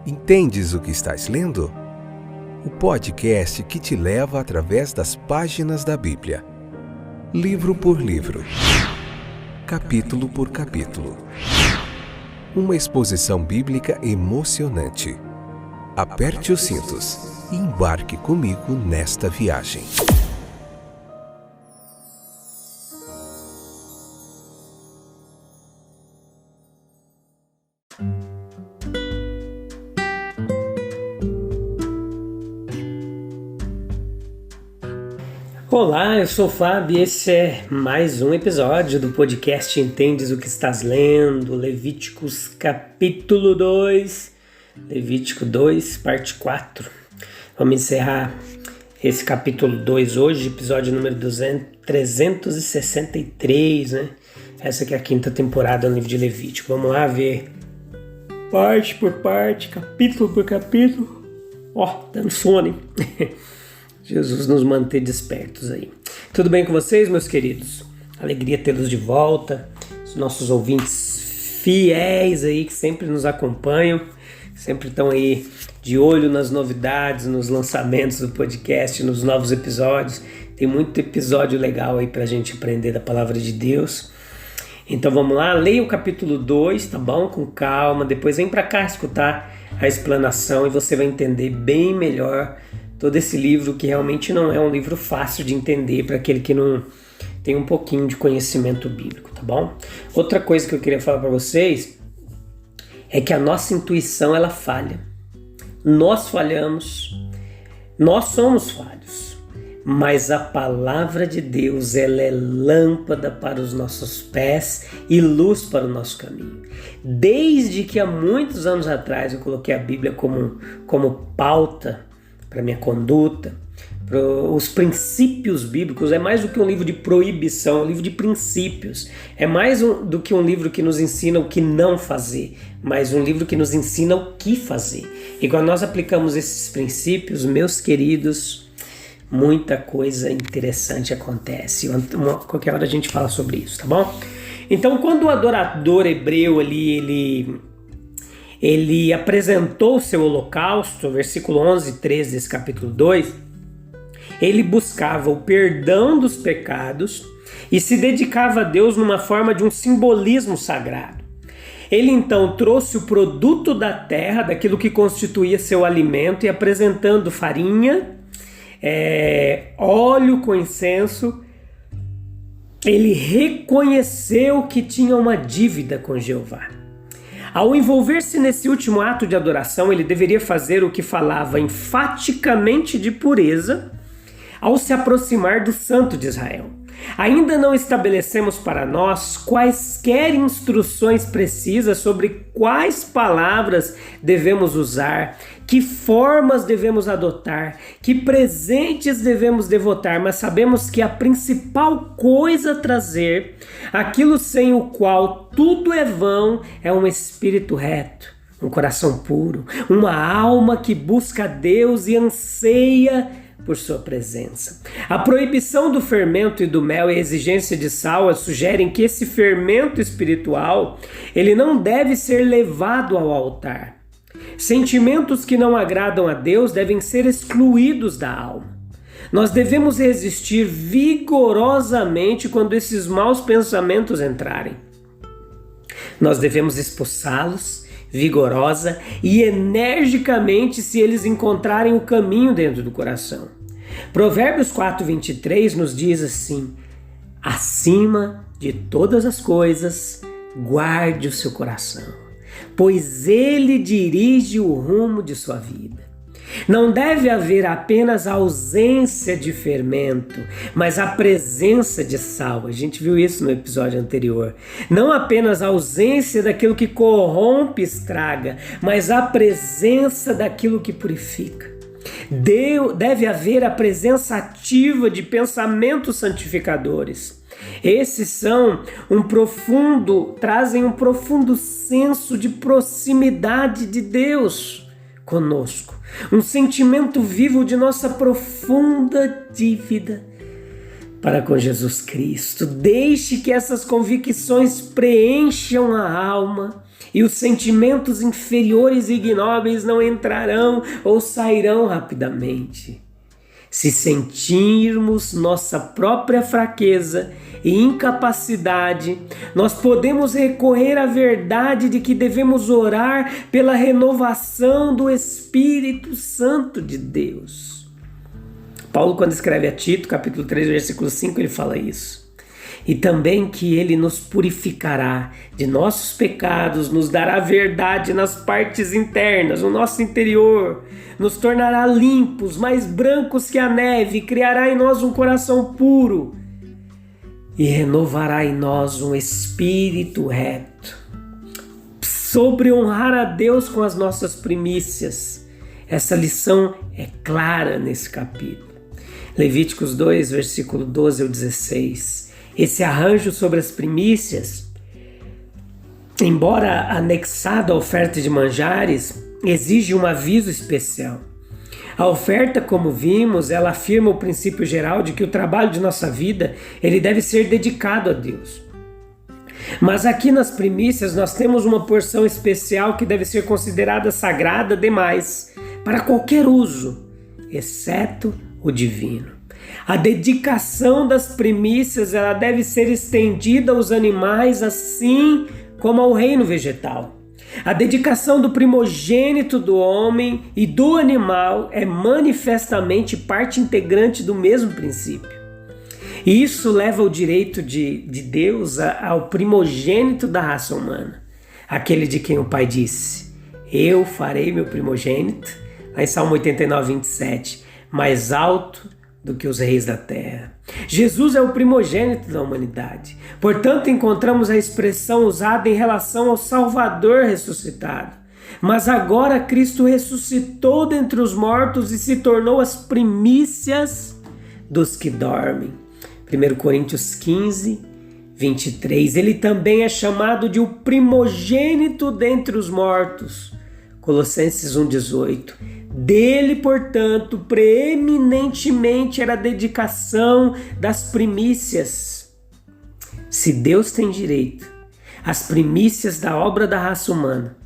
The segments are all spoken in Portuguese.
Entendes o que estás lendo? O podcast que te leva através das páginas da Bíblia, livro por livro, capítulo por capítulo. Uma exposição bíblica emocionante. Aperte os cintos e embarque comigo nesta viagem. Olá, eu sou o Fábio e esse é mais um episódio do podcast Entendes o que estás lendo, Levíticos capítulo 2, Levítico 2, parte 4. Vamos encerrar esse capítulo 2 hoje, episódio número 363, né? Essa aqui é a quinta temporada do livro de Levítico. Vamos lá ver parte por parte, capítulo por capítulo. Dando sono, hein? Jesus nos manter despertos aí. Tudo bem com vocês, meus queridos? Alegria tê-los de volta. Os nossos ouvintes fiéis aí que sempre nos acompanham, sempre estão aí de olho nas novidades, nos lançamentos do podcast, nos novos episódios. Tem muito episódio legal aí pra gente aprender da palavra de Deus. Então vamos lá, leia o capítulo 2, tá bom? Com calma. Depois vem pra cá escutar a explanação e você vai entender bem melhor todo esse livro, que realmente não é um livro fácil de entender para aquele que não tem um pouquinho de conhecimento bíblico, tá bom? Outra coisa que eu queria falar para vocês é que a nossa intuição, ela falha. Nós falhamos, nós somos falhos, mas a palavra de Deus, ela é lâmpada para os nossos pés e luz para o nosso caminho. Desde que há muitos anos atrás eu coloquei a Bíblia como pauta para minha conduta, para os princípios bíblicos, é mais do que um livro de proibição, é um livro de princípios. É mais do que um livro que nos ensina o que não fazer, mas um livro que nos ensina o que fazer. E quando nós aplicamos esses princípios, meus queridos, muita coisa interessante acontece. Qualquer hora a gente fala sobre isso, tá bom? Então, quando o adorador hebreu ali, ele apresentou o seu holocausto, versículo 11 e 13 desse capítulo 2, ele buscava o perdão dos pecados e se dedicava a Deus numa forma de um simbolismo sagrado. Ele então trouxe o produto da terra, daquilo que constituía seu alimento, e apresentando farinha, óleo com incenso, ele reconheceu que tinha uma dívida com Jeová. Ao envolver-se nesse último ato de adoração, ele deveria fazer o que falava enfaticamente de pureza ao se aproximar do Santo de Israel. Ainda não estabelecemos para nós quaisquer instruções precisas sobre quais palavras devemos usar, que formas devemos adotar, que presentes devemos devotar, mas sabemos que a principal coisa a trazer, aquilo sem o qual tudo é vão, é um espírito reto, um coração puro, uma alma que busca a Deus e anseia por sua presença. A proibição do fermento e do mel e a exigência de sal sugerem que esse fermento espiritual, ele não deve ser levado ao altar. Sentimentos que não agradam a Deus devem ser excluídos da alma. Nós devemos resistir vigorosamente quando esses maus pensamentos entrarem. Nós devemos expulsá-los vigorosa e energicamente se eles encontrarem o caminho dentro do coração. Provérbios 4:23 nos diz assim: acima de todas as coisas, guarde o seu coração, pois ele dirige o rumo de sua vida. Não deve haver apenas ausência de fermento, mas a presença de sal. A gente viu isso no episódio anterior. Não apenas a ausência daquilo que corrompe e estraga, mas a presença daquilo que purifica. Deve haver a presença ativa de pensamentos santificadores. Esses trazem um profundo senso de proximidade de Deus conosco, um sentimento vivo de nossa profunda dívida para com Jesus Cristo. Deixe que essas convicções preencham a alma e os sentimentos inferiores e ignóbeis não entrarão ou sairão rapidamente. Se sentirmos nossa própria fraqueza e incapacidade, nós podemos recorrer à verdade de que devemos orar pela renovação do Espírito Santo de Deus. Paulo, quando escreve a Tito, capítulo 3, versículo 5, ele fala isso. E também que ele nos purificará de nossos pecados, nos dará verdade nas partes internas, no nosso interior, nos tornará limpos, mais brancos que a neve, criará em nós um coração puro e renovará em nós um espírito reto. Sobre honrar a Deus com as nossas primícias, essa lição é clara nesse capítulo. Levíticos 2, versículo 12 ao 16. Esse arranjo sobre as primícias, embora anexado à oferta de manjares, exige um aviso especial. A oferta, como vimos, ela afirma o princípio geral de que o trabalho de nossa vida ele deve ser dedicado a Deus. Mas aqui nas primícias nós temos uma porção especial que deve ser considerada sagrada demais para qualquer uso, exceto o divino. A dedicação das primícias ela deve ser estendida aos animais assim como ao reino vegetal. A dedicação do primogênito do homem e do animal é manifestamente parte integrante do mesmo princípio. E isso leva o direito de Deus ao primogênito da raça humana, aquele de quem o Pai disse: eu farei meu primogênito, lá em Salmo 89, 27, mais alto do que os reis da terra. Jesus é o primogênito da humanidade. Portanto, encontramos a expressão usada em relação ao Salvador ressuscitado. Mas agora Cristo ressuscitou dentre os mortos e se tornou as primícias dos que dormem. 1 Coríntios 15, 23. Ele também é chamado de o primogênito dentre os mortos. Colossenses 1, 18. Dele, portanto, preeminentemente era a dedicação das primícias. Se Deus tem direito às primícias da obra da raça humana,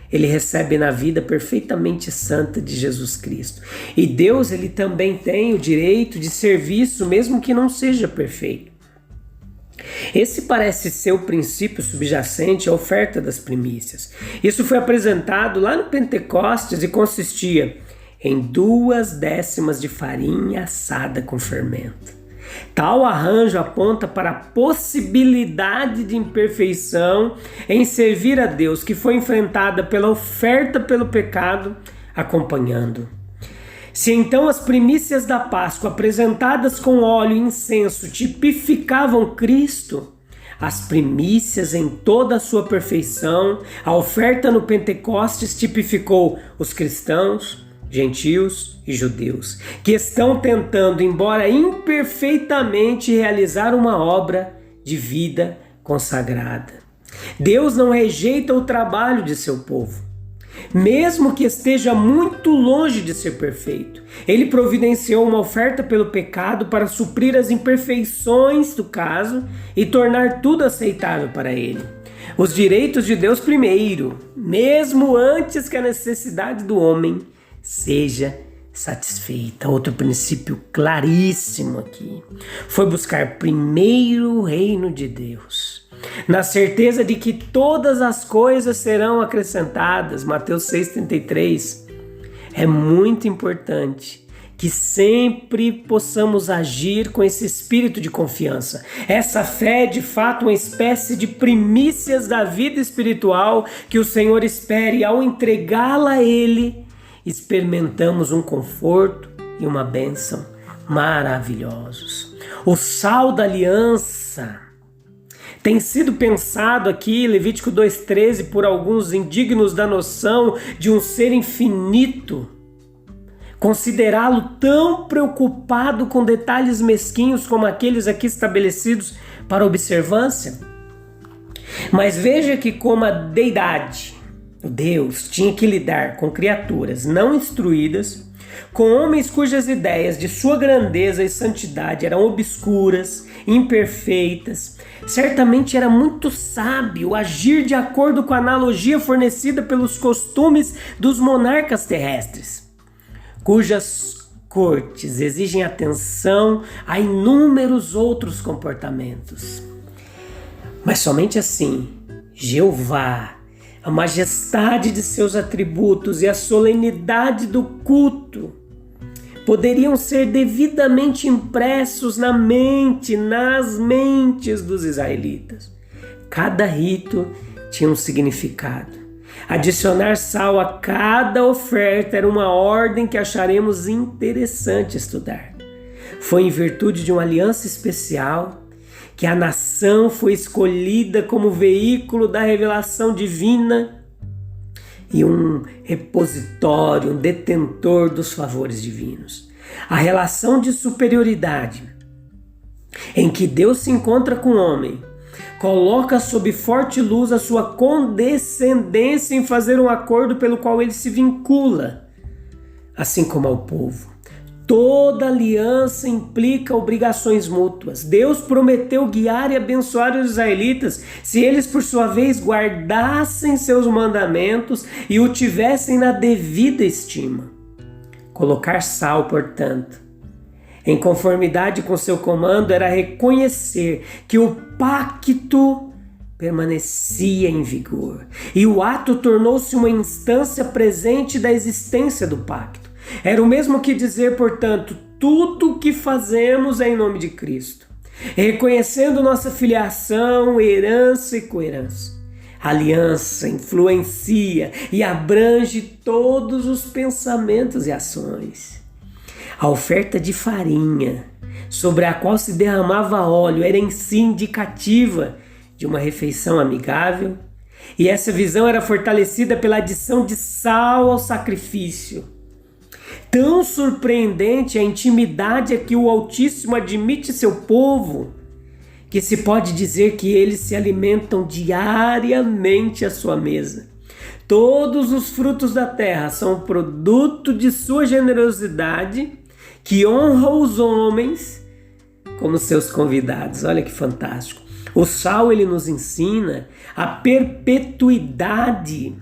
ele recebe na vida perfeitamente santa de Jesus Cristo. E Deus ele também tem o direito de serviço, mesmo que não seja perfeito. Esse parece ser o princípio subjacente à oferta das primícias. Isso foi apresentado lá no Pentecostes e consistia em 2/10 de farinha assada com fermento. Tal arranjo aponta para a possibilidade de imperfeição em servir a Deus, que foi enfrentada pela oferta pelo pecado, acompanhando. Se então as primícias da Páscoa apresentadas com óleo e incenso tipificavam Cristo, as primícias em toda a sua perfeição, a oferta no Pentecostes tipificou os cristãos, gentios e judeus, que estão tentando, embora imperfeitamente, realizar uma obra de vida consagrada. Deus não rejeita o trabalho de seu povo, mesmo que esteja muito longe de ser perfeito. Ele providenciou uma oferta pelo pecado para suprir as imperfeições do caso e tornar tudo aceitável para ele. Os direitos de Deus primeiro, mesmo antes que a necessidade do homem seja satisfeita. Outro princípio claríssimo aqui foi buscar primeiro o reino de Deus, na certeza de que todas as coisas serão acrescentadas. Mateus 6,33. É muito importante que sempre possamos agir com esse espírito de confiança. Essa fé é de fato uma espécie de primícias da vida espiritual que o Senhor espera, e ao entregá-la a Ele, experimentamos um conforto e uma bênção maravilhosos. O sal da aliança tem sido pensado aqui, Levítico 2,13, por alguns indignos da noção de um ser infinito. Considerá-lo tão preocupado com detalhes mesquinhos como aqueles aqui estabelecidos para observância. Mas veja que como a deidade, o Deus, tinha que lidar com criaturas não instruídas, com homens cujas ideias de sua grandeza e santidade eram obscuras imperfeitas. Certamente era muito sábio agir de acordo com a analogia fornecida pelos costumes dos monarcas terrestres, cujas cortes exigem atenção a inúmeros outros comportamentos. Mas somente assim, Jeová, a majestade de seus atributos e a solenidade do culto poderiam ser devidamente impressos nas mentes dos israelitas. Cada rito tinha um significado. Adicionar sal a cada oferta era uma ordem que acharemos interessante estudar. Foi em virtude de uma aliança especial que a nação foi escolhida como veículo da revelação divina e um repositório, um detentor dos favores divinos. A relação de superioridade em que Deus se encontra com o homem coloca sob forte luz a sua condescendência em fazer um acordo pelo qual ele se vincula, assim como ao povo. Toda aliança implica obrigações mútuas. Deus prometeu guiar e abençoar os israelitas se eles, por sua vez, guardassem seus mandamentos e o tivessem na devida estima. Colocar sal, portanto, em conformidade com seu comando, era reconhecer que o pacto permanecia em vigor e o ato tornou-se uma instância presente da existência do pacto. Era o mesmo que dizer, portanto, tudo o que fazemos é em nome de Cristo, reconhecendo nossa filiação, herança e coerência. A aliança influencia e abrange todos os pensamentos e ações. A oferta de farinha, sobre a qual se derramava óleo, era em si indicativa de uma refeição amigável, e essa visão era fortalecida pela adição de sal ao sacrifício. Tão surpreendente a intimidade a que o Altíssimo admite seu povo, que se pode dizer que eles se alimentam diariamente à sua mesa. Todos os frutos da terra são produto de sua generosidade, que honra os homens como seus convidados. Olha que fantástico. O sal, ele nos ensina a perpetuidade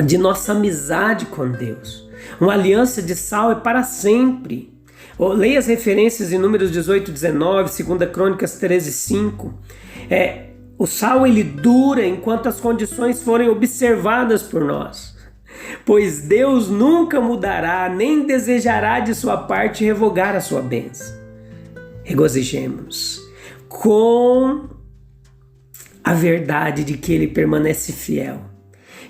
de nossa amizade com Deus. Uma aliança de sal é para sempre. Leia as referências em Números 18, 19, 2 Crônicas 13, 5. O sal, ele dura enquanto as condições forem observadas por nós. Pois Deus nunca mudará, nem desejará de sua parte revogar a sua bênção. Regozijemos-nos com a verdade de que ele permanece fiel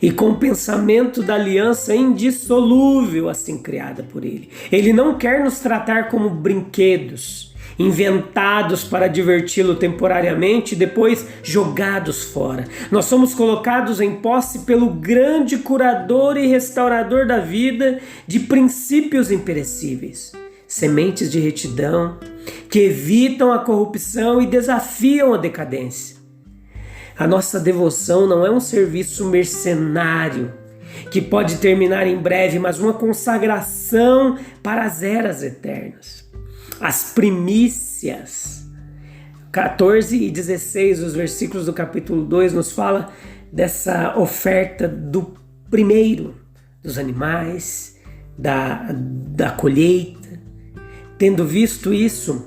e com o pensamento da aliança indissolúvel assim criada por ele. Ele não quer nos tratar como brinquedos, inventados para diverti-lo temporariamente e depois jogados fora. Nós somos colocados em posse pelo grande curador e restaurador da vida, de princípios imperecíveis, sementes de retidão que evitam a corrupção e desafiam a decadência. A nossa devoção não é um serviço mercenário que pode terminar em breve, mas uma consagração para as eras eternas. As primícias, 14 e 16, os versículos do capítulo 2, nos fala dessa oferta do primeiro, dos animais, da colheita. Tendo visto isso,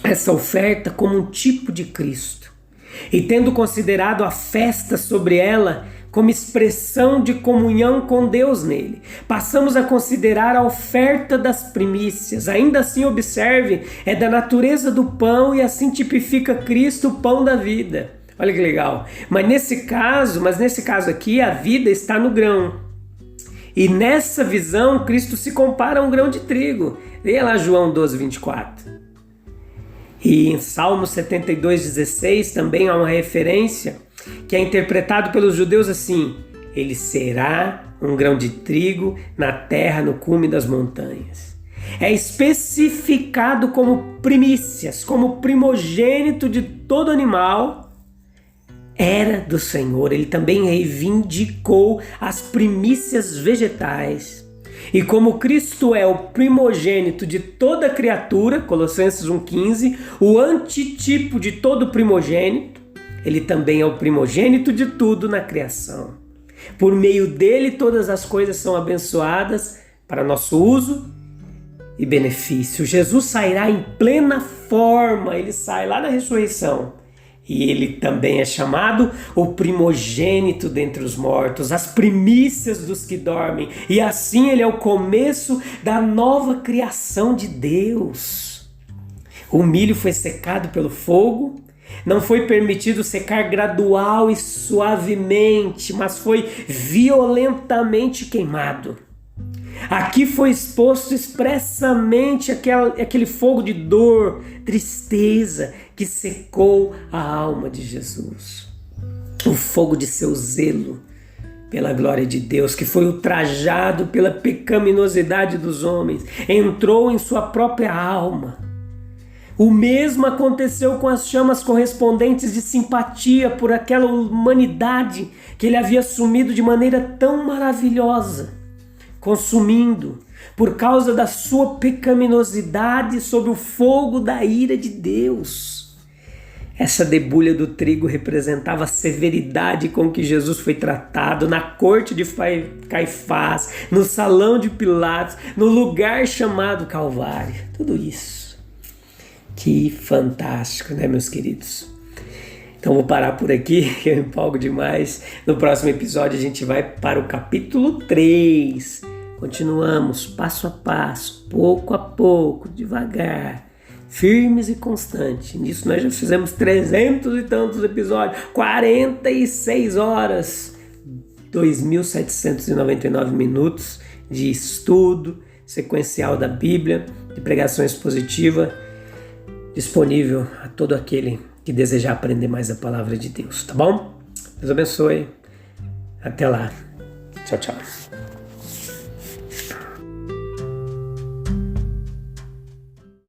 essa oferta como um tipo de Cristo, e tendo considerado a festa sobre ela como expressão de comunhão com Deus nele, passamos a considerar a oferta das primícias. Ainda assim, observe, é da natureza do pão e assim tipifica Cristo, o pão da vida. Olha que legal. Mas nesse caso aqui, a vida está no grão. E nessa visão, Cristo se compara a um grão de trigo. Leia lá João 12, 24. E em Salmo 72, 16 também há uma referência que é interpretado pelos judeus assim: ele será um grão de trigo na terra, no cume das montanhas. É especificado como primícias, como primogênito de todo animal, era do Senhor. Ele também reivindicou as primícias vegetais, E como Cristo é o primogênito de toda criatura, Colossenses 1,15, o antitipo de todo primogênito, ele também é o primogênito de tudo na criação. Por meio dele todas as coisas são abençoadas para nosso uso e benefício. Jesus sairá em plena forma, ele sai lá na ressurreição. E ele também é chamado o primogênito dentre os mortos, as primícias dos que dormem. E assim ele é o começo da nova criação de Deus. O milho foi secado pelo fogo, não foi permitido secar gradual e suavemente, mas foi violentamente queimado. Aqui foi exposto expressamente aquele fogo de dor, tristeza, que secou a alma de Jesus. O fogo de seu zelo pela glória de Deus, que foi ultrajado pela pecaminosidade dos homens, entrou em sua própria alma. O mesmo aconteceu com as chamas correspondentes de simpatia por aquela humanidade que ele havia assumido de maneira tão maravilhosa, consumindo, por causa da sua pecaminosidade, sob o fogo da ira de Deus. Essa debulha do trigo representava a severidade com que Jesus foi tratado na corte de Caifás, no salão de Pilatos, no lugar chamado Calvário. Tudo isso. Que fantástico, né, meus queridos? Então vou parar por aqui, que eu empolgo demais. No próximo episódio a gente vai para o capítulo 3. Continuamos passo a passo, pouco a pouco, devagar, firmes e constantes. Nisso nós já fizemos 300 e tantos episódios, 46 horas, 2.799 minutos de estudo sequencial da Bíblia, de pregação expositiva, disponível a todo aquele que desejar aprender mais a palavra de Deus, tá bom? Deus abençoe. Até lá. Tchau, tchau.